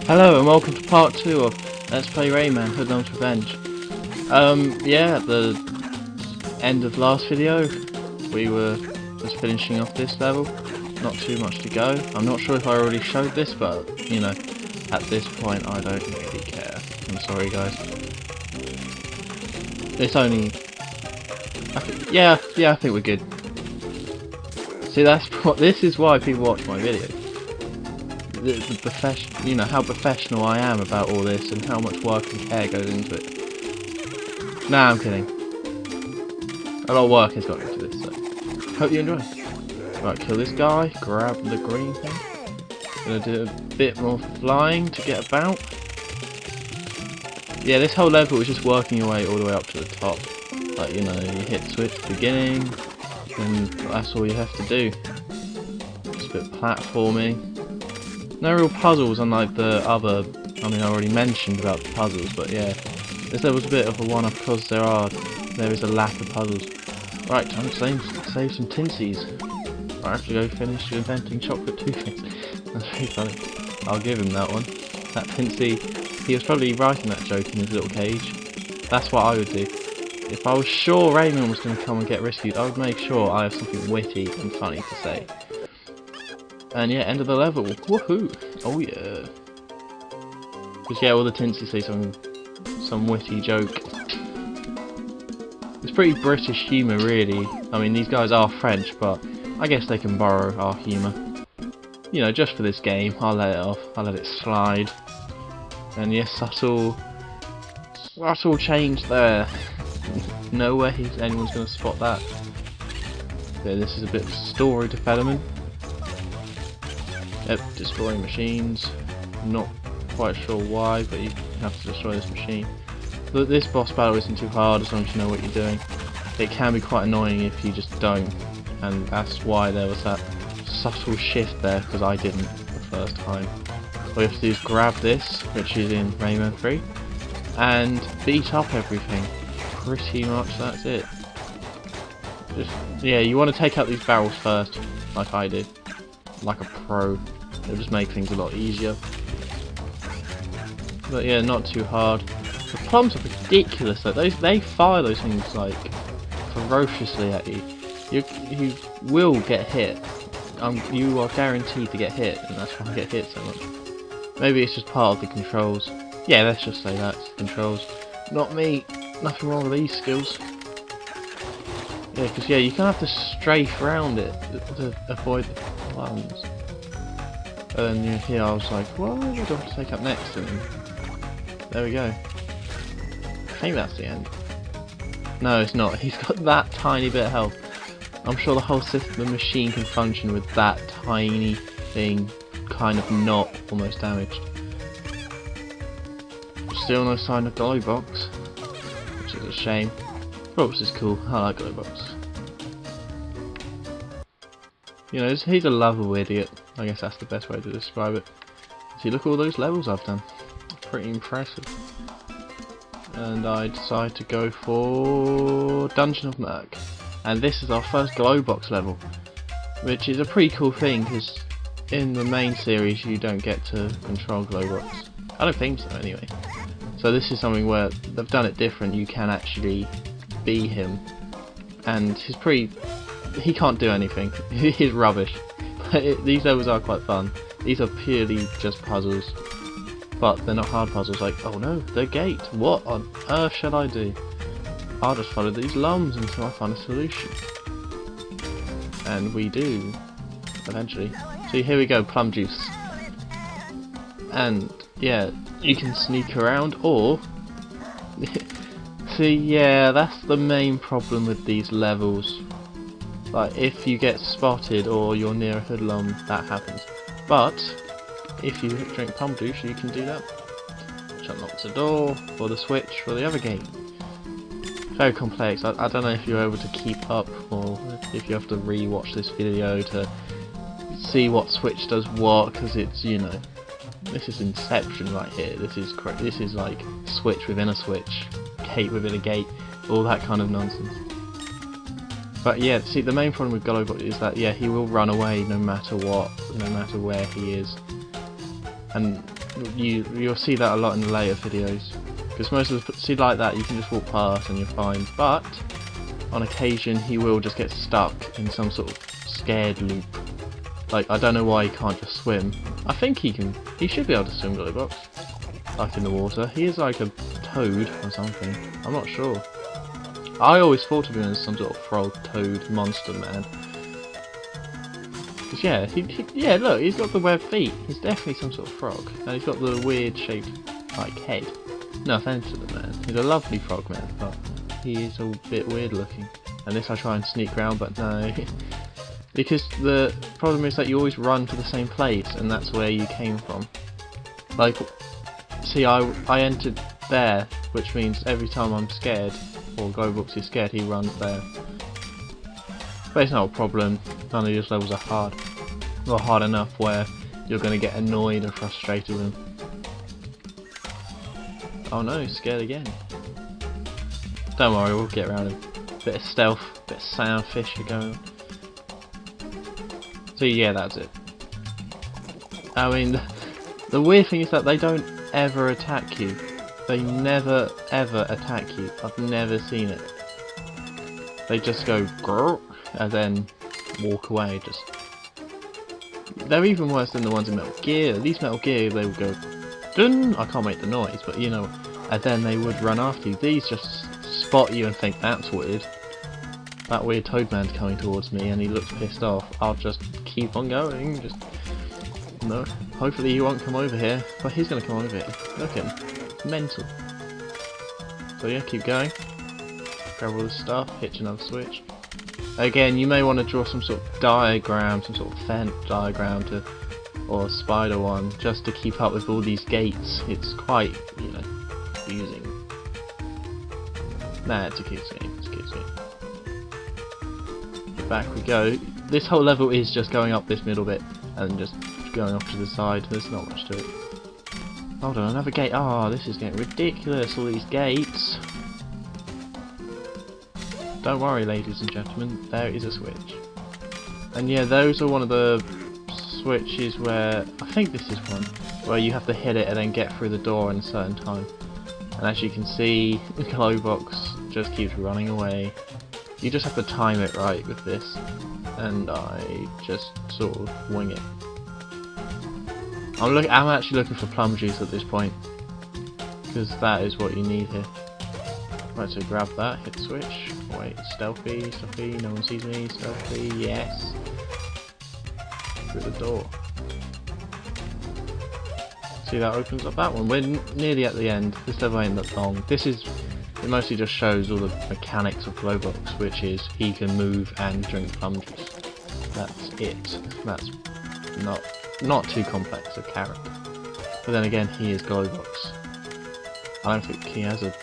Hello and welcome to part 2 of Let's Play Rayman Hoodlum's Revenge. Yeah, at the end of last video, we were just finishing off this level. Not too much to go. I'm not sure if I already showed this, but, you know, at this point I don't really care. I'm sorry guys. It's only... I think we're good. See, this is why people watch my videos. You know how professional I am about all this and how much work and care goes into it. Nah, I'm kidding. A lot of work has gone into this, so hope you enjoy. Right, kill this guy, grab the green thing. Gonna do a bit more flying to get about. Yeah, this whole level is just working your way all the way up to the top. Like, you know, you hit switch at the beginning, and that's all you have to do. Just a bit of platforming. No real puzzles unlike the other, I mean I already mentioned about the puzzles, but yeah, this level's a bit of a one-off because there is a lack of puzzles. Right, time to save some tinsies. I have to go finish inventing chocolate toothpaste. That's very funny. I'll give him that one. That tinsy, he was probably writing that joke in his little cage. That's what I would do. If I was sure Rayman was going to come and get rescued, I would make sure I have something witty and funny to say. And yeah, end of the level. Woohoo! Oh yeah. Because yeah, all the tinsies say some witty joke. It's pretty British humour, really. I mean, these guys are French, but I guess they can borrow our humour. You know, just for this game, I'll let it off. I'll let it slide. And yes, subtle change there. No way anyone's going to spot that. Okay, this is a bit of story development. Yep, destroying machines. Not quite sure why, but you have to destroy this machine. But this boss battle isn't too hard as long as you know what you're doing. It can be quite annoying if you just don't, and that's why there was that subtle shift there, because I didn't the first time. All you have to do is grab this, which is in Rayman 3, and beat up everything. Pretty much that's it. Yeah, you want to take out these barrels first, like I did. Like a pro. It'll just make things a lot easier. But yeah, not too hard. The plums are ridiculous though. They fire those things like ferociously at you. You will get hit. You are guaranteed to get hit, and that's why I get hit so much. Maybe it's just part of the controls. Yeah, let's just say that's controls. Not me. Nothing wrong with these skills. Yeah, because yeah, you kind of have to strafe around it to avoid the plums. And then here I was like, what do I have to take up next? And there we go. I think that's the end. No, it's not. He's got that tiny bit of health. I'm sure the whole system, the machine can function with that tiny thing, kind of not almost damaged. Still no sign of Globox, which is a shame. Globox is cool. I like Globox. You know, he's a lovable idiot. I guess that's the best way to describe it. See, look at all those levels I've done. Pretty impressive. And I decide to go for Dungeon of Merc. And this is our first Globox level, which is a pretty cool thing because in the main series you don't get to control Globox. I don't think so anyway. So this is something where they've done it different. You can actually be him, and he can't do anything. He's rubbish. But these levels are quite fun. These are purely just puzzles, but they're not hard puzzles like, oh no, the gate, what on earth shall I do? I'll just follow these lums until I find a solution. And we do, eventually. See, here we go, plum juice. And yeah, you can sneak around, or see, yeah, that's the main problem with these levels. Like, if you get spotted or you're near a hoodlum, that happens. But if you drink plum juice, you can do that, which unlocks the door or the switch for the other gate. Very complex. I don't know if you're able to keep up, or if you have to re-watch this video to see what switch does what, because it's, you know, this is Inception right here. This is like switch within a switch, gate within a gate, all that kind of nonsense. But yeah, see, the main problem with Globox is that yeah, he will run away no matter what, no matter where he is. And You'll see that a lot in the later videos, because most of the see like that you can just walk past and you're fine, but on occasion he will just get stuck in some sort of scared loop. Like, I don't know why he can't just swim. I think he should be able to swim Globox, like in the water. He is like a toad or something, I'm not sure. I always thought of him as some sort of frog, toad, monster man. Cause yeah, yeah, look, he's got the webbed feet. He's definitely some sort of frog, and he's got the weird shaped like head. No offense to the man, he's a lovely frog man, but he is a bit weird looking. And this I try and sneak around, but no, because the problem is that you always run to the same place, and that's where you came from. Like, see, I entered there, which means every time I'm scared, or Globox is scared, he runs there. But it's not a problem, none of these levels are hard. Not hard enough where you're going to get annoyed and frustrated with him. Oh no, he's scared again. Don't worry, we'll get around him. Bit of stealth, bit of sound fisher going on. So yeah, that's it. I mean, the weird thing is that they don't ever attack you. They never ever attack you. I've never seen it. They just go grrr and then walk away. Just they're even worse than the ones in Metal Gear. At least Metal Gear they would go dun. I can't make the noise, but you know, and then they would run after you. These just spot you and think that's weird. That weird toad man's coming towards me and he looks pissed off. I'll just keep on going. Just no. Hopefully he won't come over here, but he's gonna come over here. Look at him. Mental. So yeah, keep going. Grab all this stuff, hit another switch. Again, you may want to draw some sort of diagram, some sort of fence diagram to, or spider one, just to keep up with all these gates. It's quite, you know, confusing. Nah, it's a kids game, it's a kids game. Back we go. This whole level is just going up this middle bit, and just going off to the side. There's not much to it. Hold on, another gate. Oh, this is getting ridiculous, all these gates. Don't worry, ladies and gentlemen, there is a switch. And yeah, those are one of the switches where, I think this is one, where you have to hit it and then get through the door in a certain time. And as you can see, the Globox just keeps running away. You just have to time it right with this, and I just sort of wing it. I'm actually looking for plum juice at this point, because that is what you need here. Right, so grab that, hit switch. Wait, stealthy, no one sees me, stealthy, yes. Through the door. See, that opens up that one. We're nearly at the end. This level ain't that long. It mostly just shows all the mechanics of Globox, which is he can move and drink plum juice. That's it. That's not too complex a character. But then again, he is Globox. I don't think he has a...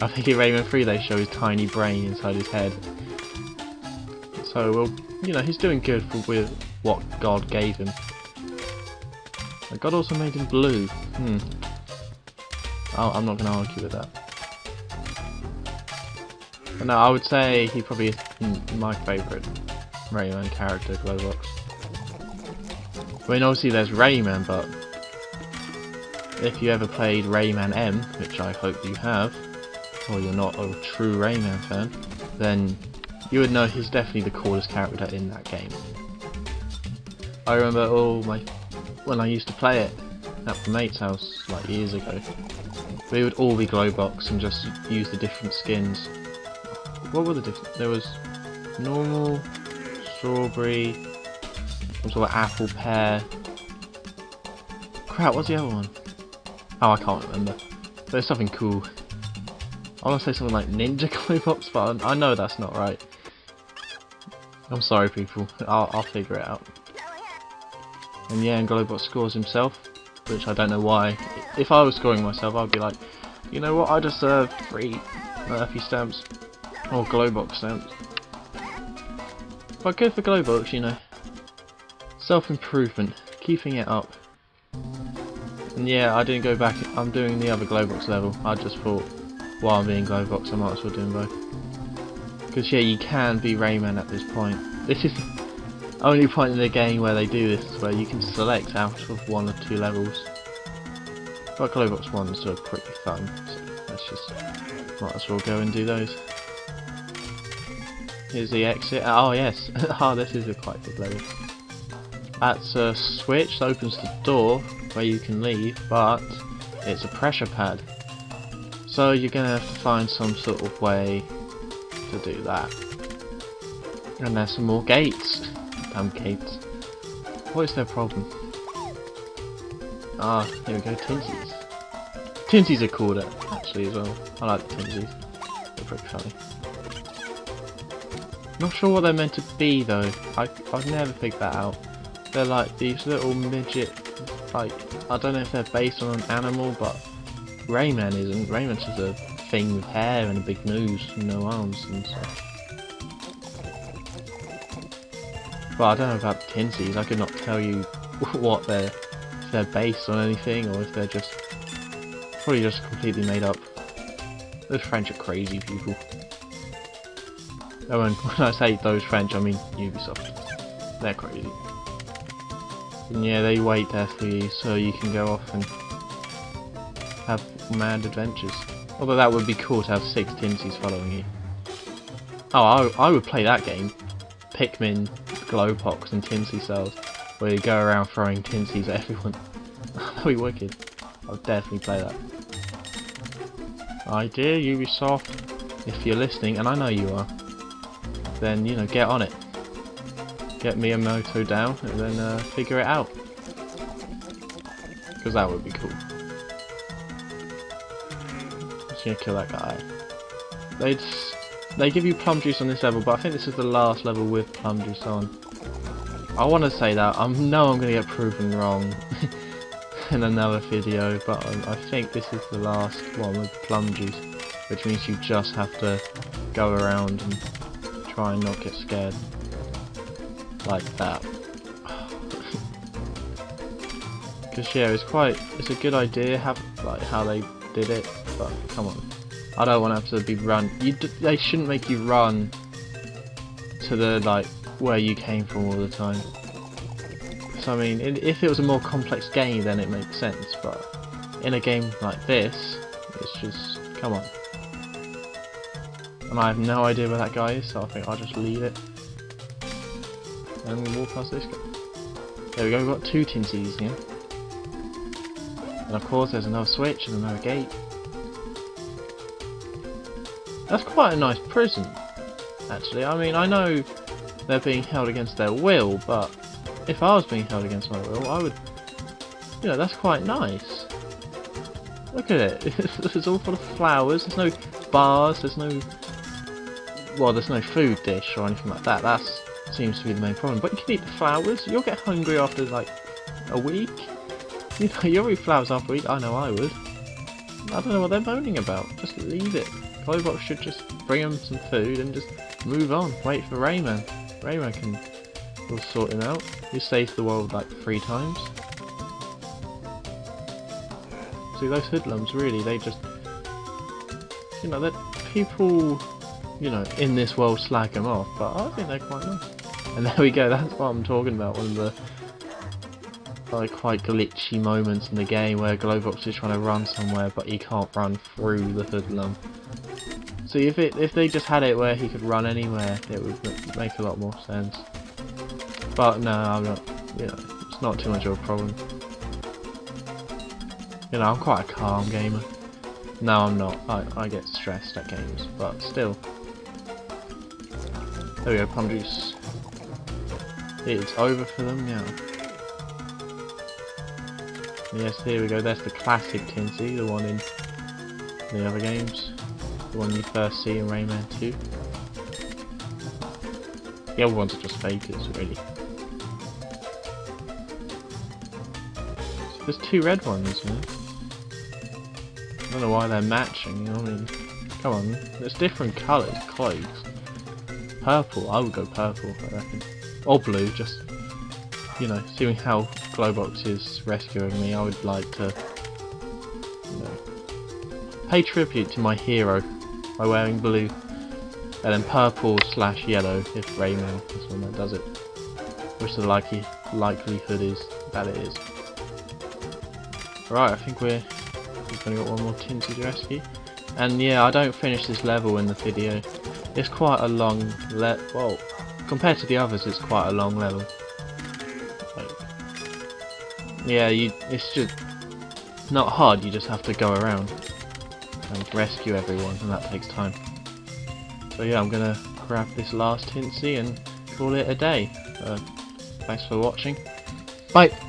I think in Rayman 3 they show his tiny brain inside his head. So, well, you know, he's doing good with what God gave him. But God also made him blue. Oh, I'm not going to argue with that. But no, I would say he probably is my favourite Rayman character, Globox. I mean, obviously there's Rayman, but if you ever played Rayman M, which I hope you have, or you're not a true Rayman fan, then you would know he's definitely the coolest character in that game. I remember when I used to play it at my mate's house like years ago, we would all be Globox and just use the different skins. What were the different? There was normal, strawberry, some sort of apple pear. Crap, what's the other one? Oh, I can't remember. There's something cool. I want to say something like Ninja Globox, but I know that's not right. I'm sorry, people. I'll figure it out. And yeah, and Globox scores himself, which I don't know why. If I was scoring myself, I'd be like, you know what? I deserve 3 Murphy stamps or Globox stamps. But good for Globox, you know. Self-improvement, keeping it up. And yeah, I didn't go back. I'm doing the other Globox level. I just thought, while I'm being Globox, I might as well do them both. Because yeah, you can be Rayman at this point. This is the only point in the game where they do this, where you can select out of 1 or 2 levels. But Globox ones are pretty fun, so let's just might as well go and do those. Here's the exit. Oh yes, oh this is a quite big level. That's a switch that opens the door where you can leave, but it's a pressure pad. So you're gonna have to find some sort of way to do that. And there's some more gates. Damn gates. What is their problem? Ah, here we go, Tinsies. Tinsies are cool actually as well. I like the Tinsies. They're pretty funny. Not sure what they're meant to be though. I've never figured that out. They're like these little midget, like, I don't know if they're based on an animal, but Rayman isn't. Rayman's just a thing with hair and a big nose and no arms and stuff. But I don't know about the Tinsies. I could not tell you what if they're based on anything or if they're just probably just completely made up. Those French are crazy people. And when I say those French, I mean Ubisoft. They're crazy. And yeah, they wait there for you so you can go off and have mad adventures. Although that would be cool to have 6 Tinsies following you. Oh, I would play that game. Pikmin, Glowpox and Tinsy cells, where you go around throwing Tinsies at everyone. That'd be wicked. I would definitely play that. Idea, Ubisoft, if you're listening, and I know you are, then, you know, get on it. Get Miyamoto down and then figure it out. Because that would be cool. Just gonna kill that guy. They give you plum juice on this level, but I think this is the last level with plum juice on. I want to say that. I know I'm going to get proven wrong in another video, but I think this is the last one with plum juice, which means you just have to go around and try and not get scared. Like that. Because yeah, it's a good idea like how they did it, but come on. I don't want to have to be run. They shouldn't make you run to the like where you came from all the time. So I mean, if it was a more complex game, then it makes sense. But in a game like this, it's just come on. And I have no idea where that guy is, so I think I'll just leave it and we'll walk past this guy. There we go. We've got 2 Tinsies here, and of course there's another switch and another gate. That's quite a nice prison, actually. I mean, I know they're being held against their will, but if I was being held against my will, I would, you know, that's quite nice. Look at it. It's all full of flowers. There's no bars. There's no food dish or anything like that. That seems to be the main problem. But you can eat the flowers. You'll get hungry after like a week. You know, you'll eat flowers after a week. I know I would. I don't know what they're moaning about. Just leave it. Globox should just bring them some food and just move on. Wait for Rayman. Rayman will sort him out. He saved the world like 3 times. See, those hoodlums, really, they just, you know, that people, you know, in this world slag them off, but I think they're quite nice. And there we go. That's what I'm talking about. One of the like quite glitchy moments in the game where Globox is trying to run somewhere, but he can't run through the hoodlum. See, if they just had it where he could run anywhere, it would make a lot more sense. But no, I'm not. You know, it's not too much of a problem. You know, I'm quite a calm gamer. No, I'm not. I get stressed at games, but still. There we go, plum juice. It's over for them now. Yes, here we go. There's the classic Tinsy, the one in the other games. The one you first see in Rayman 2. The other ones are just fakers, really. So there's 2 red ones, you know? I don't know why they're matching, you know what I mean? Come on, there's different colours, clothes. Purple, I would go purple, I reckon. Or blue, just, you know, seeing how Globox is rescuing me, I would like to, you know, pay tribute to my hero by wearing blue. And then purple/yellow if Rayman is the one that does it. Which the likelihood is that it is. Right, I think we're We've only got one more Tinsy to rescue. And yeah, I don't finish this level in the video. It's quite a long well, compared to the others, it's quite a long level. Like, yeah, it's just not hard, you just have to go around and rescue everyone, and that takes time. So yeah, I'm gonna grab this last Tinsy and call it a day. Thanks for watching. Bye!